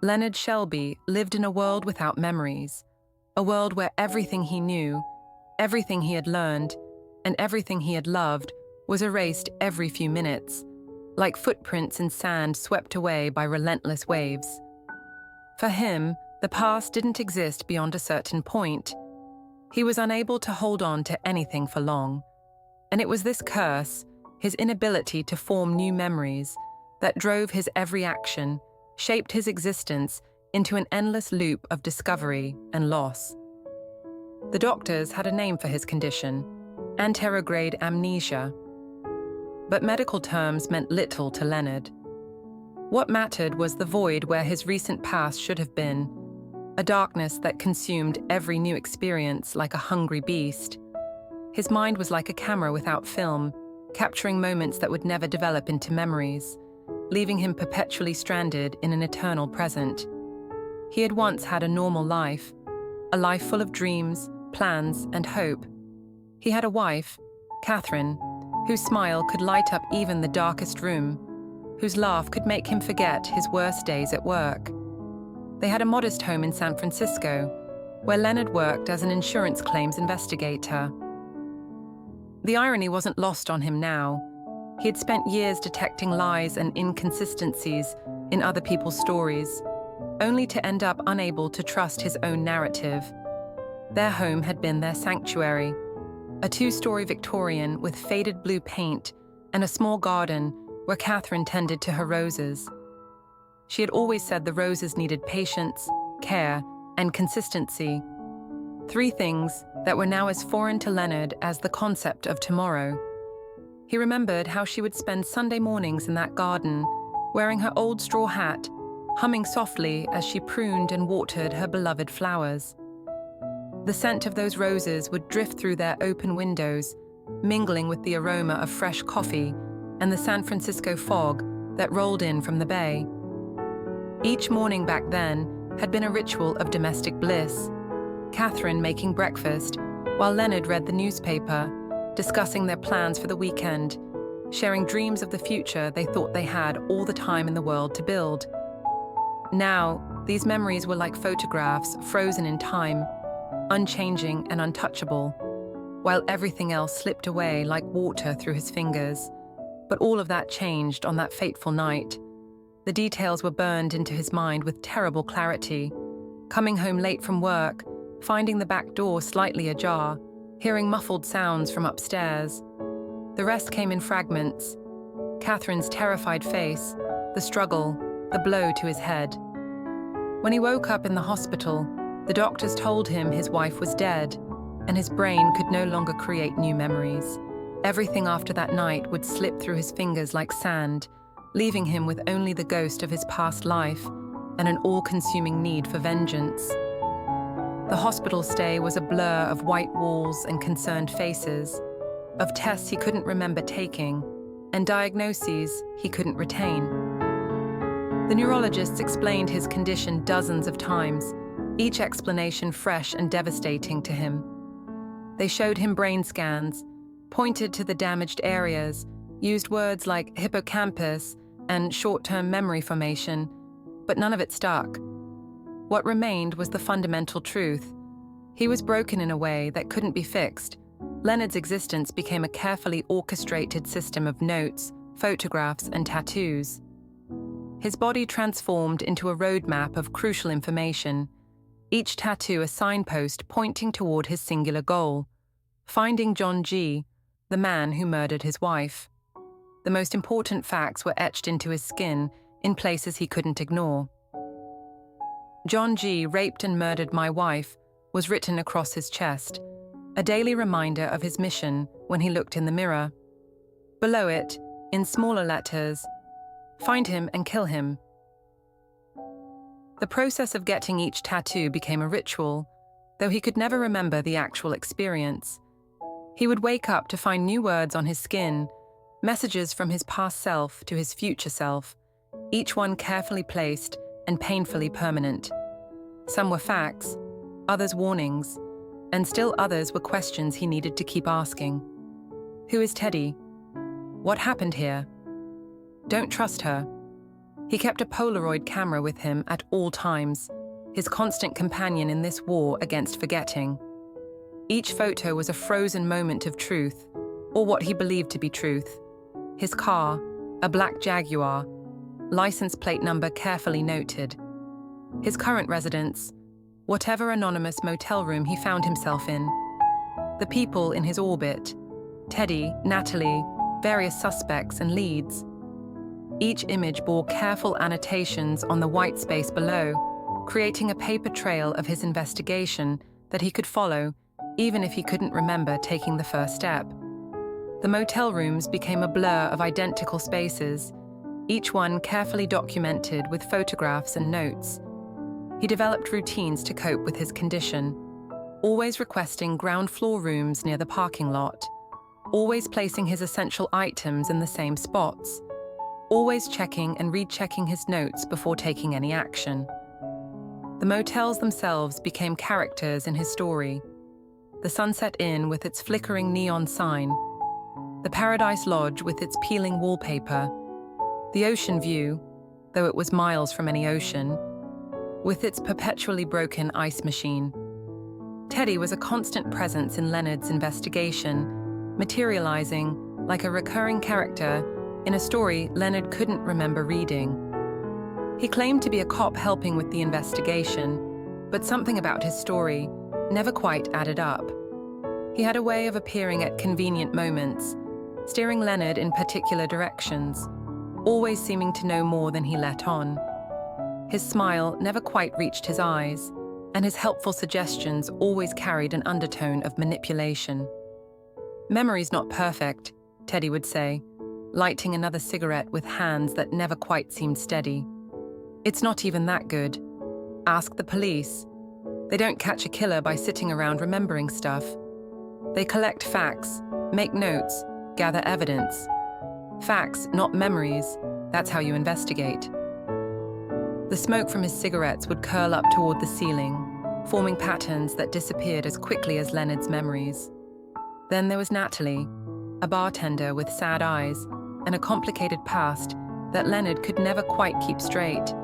Leonard Shelby lived in a world without memories, a world where everything he knew, everything he had learned, and everything he had loved was erased every few minutes, like footprints in sand swept away by relentless waves. For him, the past didn't exist beyond a certain point. He was unable to hold on to anything for long, and it was this curse, his inability to form new memories, that drove his every action, shaped his existence into an endless loop of discovery and loss. The doctors had a name for his condition, anterograde amnesia. But medical terms meant little to Leonard. What mattered was the void where his recent past should have been, a darkness that consumed every new experience like a hungry beast. His mind was like a camera without film, capturing moments that would never develop into memories, leaving him perpetually stranded in an eternal present. He had once had a normal life, a life full of dreams, plans, and hope. He had a wife, Catherine, whose smile could light up even the darkest room, whose laugh could make him forget his worst days at work. They had a modest home in San Francisco, where Leonard worked as an insurance claims investigator. The irony wasn't lost on him now. He had spent years detecting lies and inconsistencies in other people's stories, only to end up unable to trust his own narrative. Their home had been their sanctuary, a two-story Victorian with faded blue paint and a small garden where Catherine tended to her roses. She had always said the roses needed patience, care, and consistency, three things that were now as foreign to Leonard as the concept of tomorrow. He remembered how she would spend Sunday mornings in that garden, wearing her old straw hat, humming softly as she pruned and watered her beloved flowers. The scent of those roses would drift through their open windows, mingling with the aroma of fresh coffee and the San Francisco fog that rolled in from the bay. Each morning back then had been a ritual of domestic bliss, Catherine making breakfast while Leonard read the newspaper, discussing their plans for the weekend, sharing dreams of the future they thought they had all the time in the world to build. Now, these memories were like photographs frozen in time, unchanging and untouchable, while everything else slipped away like water through his fingers. But all of that changed on that fateful night. The details were burned into his mind with terrible clarity. Coming home late from work, finding the back door slightly ajar, hearing muffled sounds from upstairs. The rest came in fragments. Catherine's terrified face, the struggle, the blow to his head. When he woke up in the hospital, the doctors told him his wife was dead, and his brain could no longer create new memories. Everything after that night would slip through his fingers like sand, leaving him with only the ghost of his past life and an all-consuming need for vengeance. The hospital stay was a blur of white walls and concerned faces, of tests he couldn't remember taking, and diagnoses he couldn't retain. The neurologists explained his condition dozens of times, each explanation fresh and devastating to him. They showed him brain scans, pointed to the damaged areas, used words like hippocampus and short-term memory formation, but none of it stuck. What remained was the fundamental truth. He was broken in a way that couldn't be fixed. Leonard's existence became a carefully orchestrated system of notes, photographs, and tattoos. His body transformed into a roadmap of crucial information, each tattoo a signpost pointing toward his singular goal: finding John G., the man who murdered his wife. The most important facts were etched into his skin in places he couldn't ignore. John G. raped and murdered my wife was written across his chest, a daily reminder of his mission when he looked in the mirror. Below it, in smaller letters, find him and kill him. The process of getting each tattoo became a ritual, though he could never remember the actual experience. He would wake up to find new words on his skin, messages from his past self to his future self, each one carefully placed and painfully permanent. Some were facts, others warnings, and still others were questions he needed to keep asking. Who is Teddy? What happened here? Don't trust her. He kept a Polaroid camera with him at all times, his constant companion in this war against forgetting. Each photo was a frozen moment of truth, or what he believed to be truth. His car, a black Jaguar, license plate number carefully noted. His current residence, whatever anonymous motel room he found himself in. The people in his orbit, Teddy, Natalie, various suspects and leads. Each image bore careful annotations on the white space below, creating a paper trail of his investigation that he could follow, even if he couldn't remember taking the first step. The motel rooms became a blur of identical spaces, each one carefully documented with photographs and notes. He developed routines to cope with his condition, always requesting ground floor rooms near the parking lot, always placing his essential items in the same spots, always checking and rechecking his notes before taking any action. The motels themselves became characters in his story. The Sunset Inn with its flickering neon sign, the Paradise Lodge with its peeling wallpaper, the Ocean View, though it was miles from any ocean, with its perpetually broken ice machine. Teddy was a constant presence in Leonard's investigation, materializing like a recurring character in a story Leonard couldn't remember reading. He claimed to be a cop helping with the investigation, but something about his story never quite added up. He had a way of appearing at convenient moments, steering Leonard in particular directions, always seeming to know more than he let on. His smile never quite reached his eyes, and his helpful suggestions always carried an undertone of manipulation. "Memory's not perfect," Teddy would say, lighting another cigarette with hands that never quite seemed steady. "It's not even that good. Ask the police. They don't catch a killer by sitting around remembering stuff. They collect facts, make notes, gather evidence. Facts, not memories. That's how you investigate." The smoke from his cigarettes would curl up toward the ceiling, forming patterns that disappeared as quickly as Leonard's memories. Then there was Natalie, a bartender with sad eyes and a complicated past that Leonard could never quite keep straight.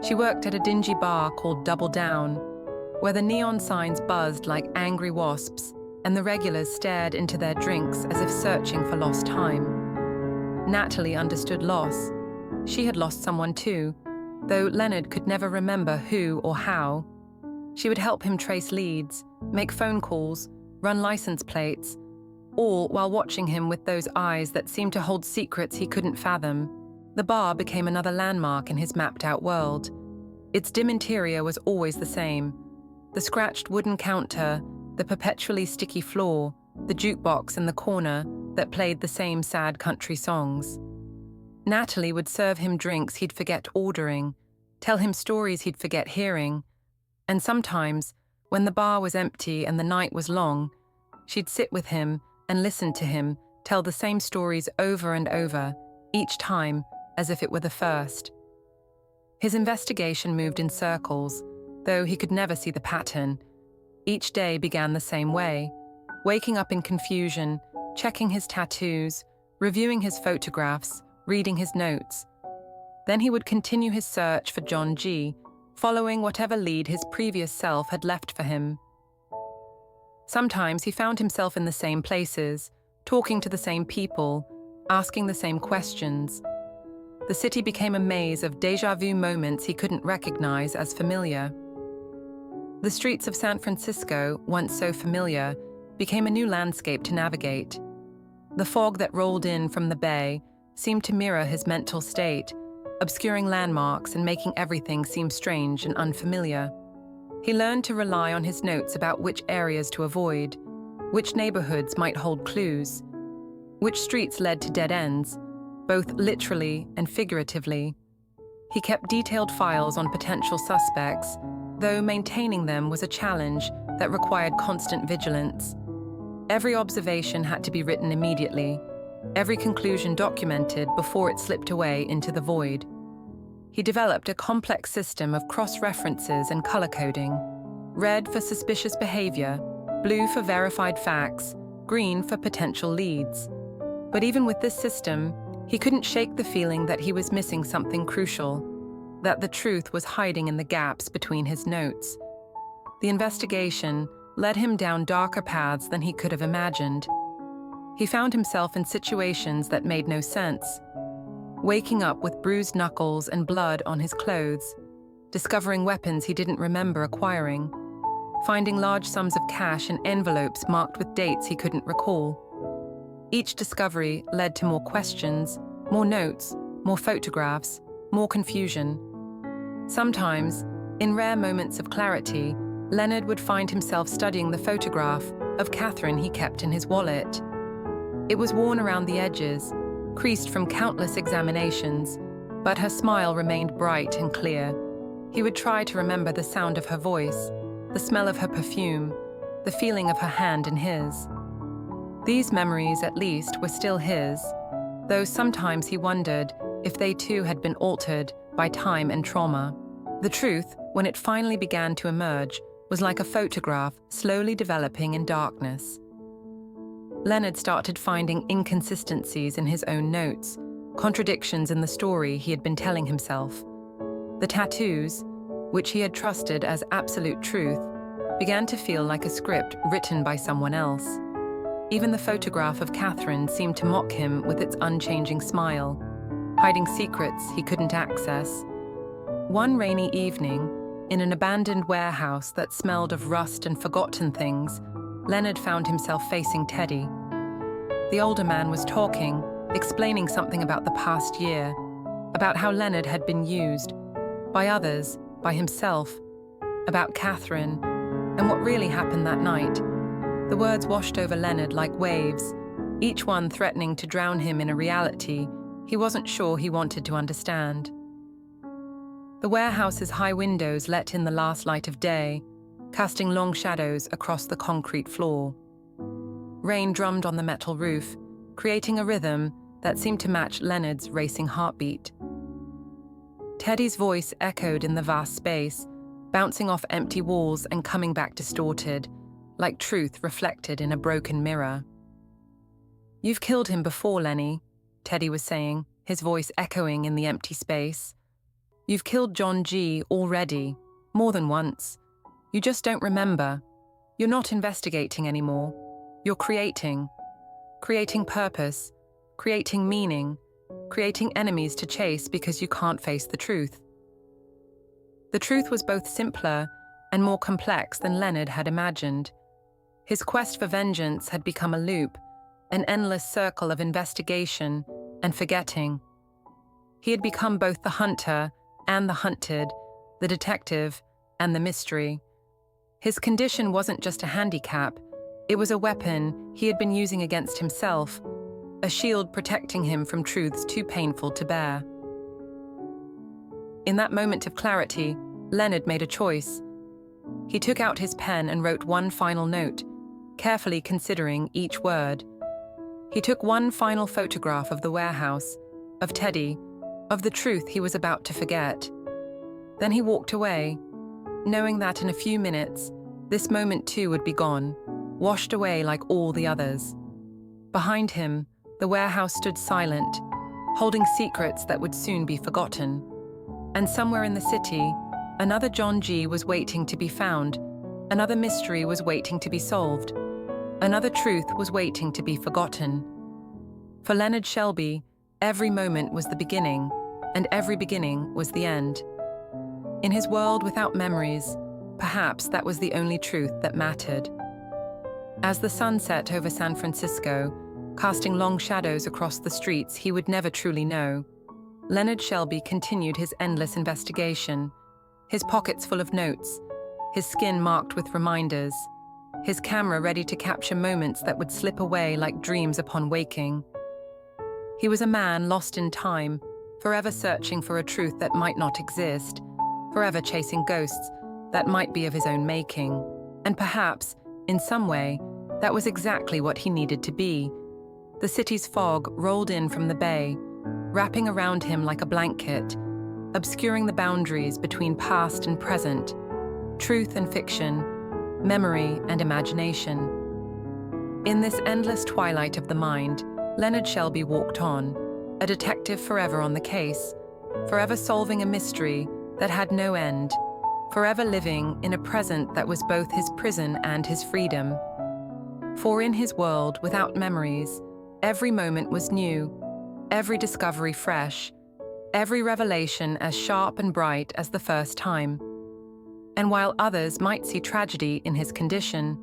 She worked at a dingy bar called Double Down, where the neon signs buzzed like angry wasps and the regulars stared into their drinks as if searching for lost time. Natalie understood loss. She had lost someone too, though Leonard could never remember who or how. She would help him trace leads, make phone calls, run license plates, all while watching him with those eyes that seemed to hold secrets he couldn't fathom. The bar became another landmark in his mapped-out world. Its dim interior was always the same. The scratched wooden counter, the perpetually sticky floor, the jukebox in the corner that played the same sad country songs. Natalie would serve him drinks he'd forget ordering, tell him stories he'd forget hearing, and sometimes, when the bar was empty and the night was long, she'd sit with him and listen to him tell the same stories over and over, each time as if it were the first. His investigation moved in circles, though he could never see the pattern. Each day began the same way, waking up in confusion, checking his tattoos, reviewing his photographs, reading his notes. Then he would continue his search for John G., following whatever lead his previous self had left for him. Sometimes he found himself in the same places, talking to the same people, asking the same questions. The city became a maze of déjà vu moments he couldn't recognize as familiar. The streets of San Francisco, once so familiar, became a new landscape to navigate. The fog that rolled in from the bay seemed to mirror his mental state, obscuring landmarks and making everything seem strange and unfamiliar. He learned to rely on his notes about which areas to avoid, which neighborhoods might hold clues, which streets led to dead ends, both literally and figuratively. He kept detailed files on potential suspects, though maintaining them was a challenge that required constant vigilance. Every observation had to be written immediately, every conclusion documented before it slipped away into the void. He developed a complex system of cross-references and color coding: red for suspicious behavior, blue for verified facts, green for potential leads. But even with this system, He couldn't shake the feeling that he was missing something crucial, that the truth was hiding in the gaps between his notes. The investigation led him down darker paths than he could have imagined. He found himself in situations that made no sense, waking up with bruised knuckles and blood on his clothes, discovering weapons he didn't remember acquiring, finding large sums of cash in envelopes marked with dates he couldn't recall. Each discovery led to more questions, more notes, more photographs, more confusion. Sometimes, in rare moments of clarity, Leonard would find himself studying the photograph of Catherine he kept in his wallet. It was worn around the edges, creased from countless examinations, but her smile remained bright and clear. He would try to remember the sound of her voice, the smell of her perfume, the feeling of her hand in his. These memories, at least, were still his, though sometimes he wondered if they too had been altered by time and trauma. The truth, when it finally began to emerge, was like a photograph slowly developing in darkness. Leonard started finding inconsistencies in his own notes, contradictions in the story he had been telling himself. The tattoos, which he had trusted as absolute truth, began to feel like a script written by someone else. Even the photograph of Catherine seemed to mock him with its unchanging smile, hiding secrets he couldn't access. One rainy evening, in an abandoned warehouse that smelled of rust and forgotten things, Leonard found himself facing Teddy. The older man was talking, explaining something about the past year, about how Leonard had been used, by others, by himself, about Catherine, and what really happened that night. The words washed over Leonard like waves, each one threatening to drown him in a reality he wasn't sure he wanted to understand. The warehouse's high windows let in the last light of day, casting long shadows across the concrete floor. Rain drummed on the metal roof, creating a rhythm that seemed to match Leonard's racing heartbeat. Teddy's voice echoed in the vast space, bouncing off empty walls and coming back distorted, like truth reflected in a broken mirror. "You've killed him before, Lenny," Teddy was saying, his voice echoing in the empty space. "You've killed John G. already, more than once. You just don't remember. You're not investigating anymore. You're creating purpose, creating meaning, creating enemies to chase because you can't face the truth." The truth was both simpler and more complex than Leonard had imagined. His quest for vengeance had become a loop, an endless circle of investigation and forgetting. He had become both the hunter and the hunted, the detective and the mystery. His condition wasn't just a handicap, it was a weapon he had been using against himself, a shield protecting him from truths too painful to bear. In that moment of clarity, Leonard made a choice. He took out his pen and wrote one final note, carefully considering each word. He took one final photograph of the warehouse, of Teddy, of the truth he was about to forget. Then he walked away, knowing that in a few minutes, this moment too would be gone, washed away like all the others. Behind him, the warehouse stood silent, holding secrets that would soon be forgotten. And somewhere in the city, another John G. was waiting to be found, another mystery was waiting to be solved, another truth was waiting to be forgotten. For Leonard Shelby, every moment was the beginning, and every beginning was the end. In his world without memories, perhaps that was the only truth that mattered. As the sun set over San Francisco, casting long shadows across the streets he would never truly know, Leonard Shelby continued his endless investigation, his pockets full of notes, his skin marked with reminders, his camera ready to capture moments that would slip away like dreams upon waking. He was a man lost in time, forever searching for a truth that might not exist, forever chasing ghosts that might be of his own making. And perhaps, in some way, that was exactly what he needed to be. The city's fog rolled in from the bay, wrapping around him like a blanket, obscuring the boundaries between past and present, truth and fiction, memory and imagination. In this endless twilight of the mind, Leonard Shelby walked on, a detective forever on the case, forever solving a mystery that had no end, forever living in a present that was both his prison and his freedom. For in his world without memories, every moment was new, every discovery fresh, every revelation as sharp and bright as the first time. And while others might see tragedy in his condition,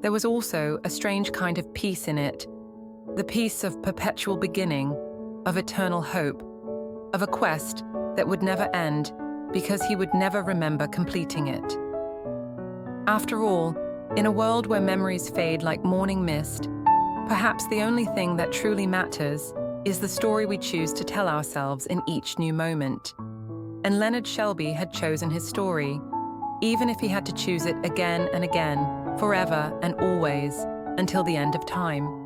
there was also a strange kind of peace in it, the peace of perpetual beginning, of eternal hope, of a quest that would never end because he would never remember completing it. After all, in a world where memories fade like morning mist, perhaps the only thing that truly matters is the story we choose to tell ourselves in each new moment. And Leonard Shelby had chosen his story, even if he had to choose it again and again, forever and always, until the end of time.